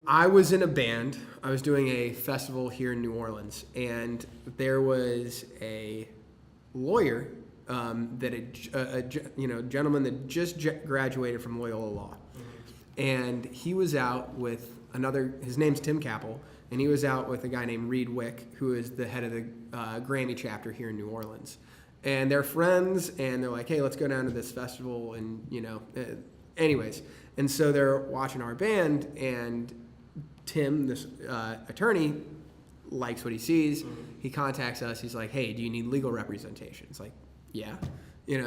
I was in a band. I was doing a festival here in New Orleans, and there was a lawyer gentleman that just graduated from Loyola Law, and he was out with his name's Tim Capel, and he was out with a guy named Reid Wick, who is the head of the Grammy chapter here in New Orleans. And they're friends, and they're like, hey, let's go down to this festival, and, anyways. And so they're watching our band, and Tim, this attorney, likes what he sees. He contacts us. He's like, hey, do you need legal representation? It's like, yeah.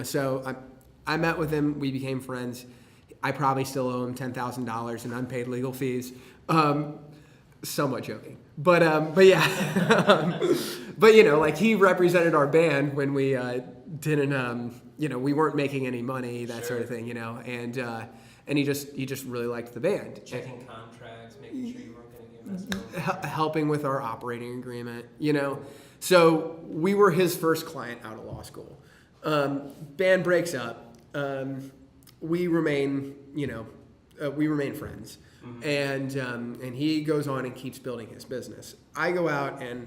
So I met with him. We became friends. I probably still owe him $10,000 in unpaid legal fees. Somewhat joking. But yeah. But, he represented our band when we didn't, we weren't making any money, that sort of thing, and he just really liked the band. Checking contracts, making sure you weren't going to get messed up. Helping with our operating agreement, So we were his first client out of law school. Band breaks up. We remain friends. Mm-hmm. And he goes on and keeps building his business. I go out and,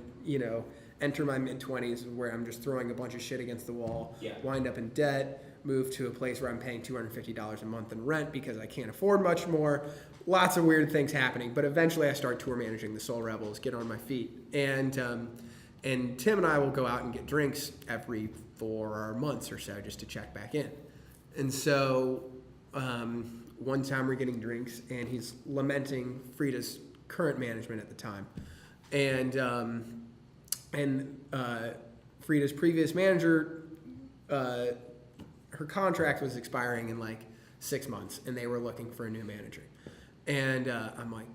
enter my mid-20s where I'm just throwing a bunch of shit against the wall, wind up in debt, move to a place where I'm paying $250 a month in rent because I can't afford much more. Lots of weird things happening. But eventually I start tour managing the Soul Rebels, get on my feet. And Tim and I will go out and get drinks every 4 months or so just to check back in. And so one time we're getting drinks and he's lamenting Freedia's current management at the time. And Freedia's previous manager, her contract was expiring in like 6 months, and they were looking for a new manager. And I'm like,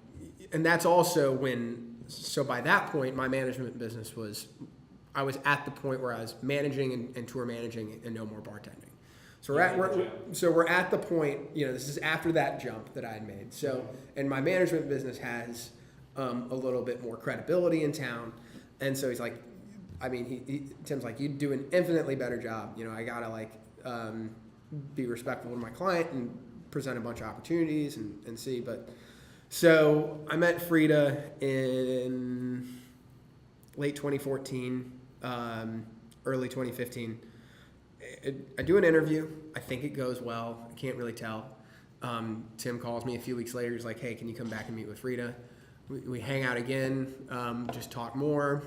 and that's also when, so by that point, my management business I was at the point where I was managing and tour managing and no more bartending. So we're at the point, this is after that jump that I had made. So, and my management business has a little bit more credibility in town. And so he's like, Tim's like, you do an infinitely better job. I gotta be respectful to my client and present a bunch of opportunities and see. But so I met Freedia in late 2014, early 2015. I do an interview. I think it goes well. I can't really tell. Tim calls me a few weeks later. He's like, hey, can you come back and meet with Freedia? We hang out again, just talk more.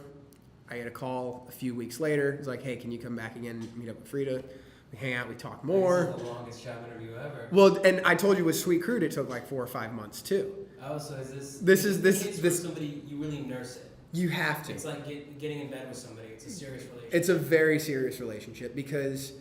I get a call a few weeks later. He's like, hey, can you come back again and meet up with Freedia? We hang out, we talk more. This is the longest job interview ever. Well, and I told you with Sweet Crude, it took like 4 or 5 months too. Oh, so is this somebody, you really nurse it. You have to. It's like getting in bed with somebody. It's a serious relationship. It's a very serious relationship because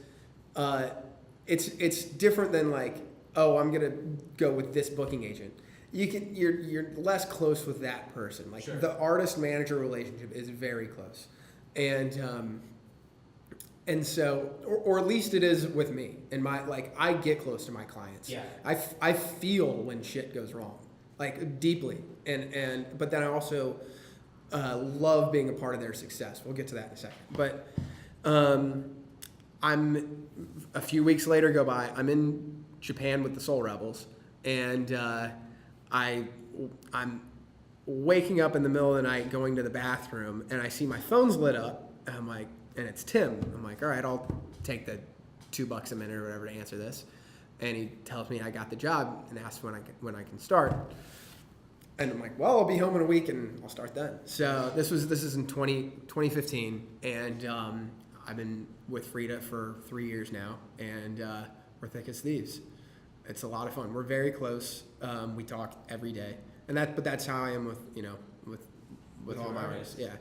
it's different than like, oh, I'm gonna go with this booking agent. You're less close with that person. Like the artist manager relationship is very close, and so or at least it is with me. And I get close to my clients. Yeah. I feel when shit goes wrong, like deeply, and but then I also love being a part of their success. We'll get to that in a second. But I'm a few weeks later go by. I'm in Japan with the Soul Rebels, and I'm waking up in the middle of the night, going to the bathroom, and I see my phone's lit up. And I'm like, and it's Tim. I'm like, all right, I'll take the $2 a minute or whatever to answer this. And he tells me I got the job and asks when I can start. And I'm like, well, I'll be home in a week and I'll start then. So this is in 2015, and I've been with Freedia for 3 years now, and we're thick as thieves. It's a lot of fun. We're very close. We talk every day, but that's how I am with all my artists. Yeah.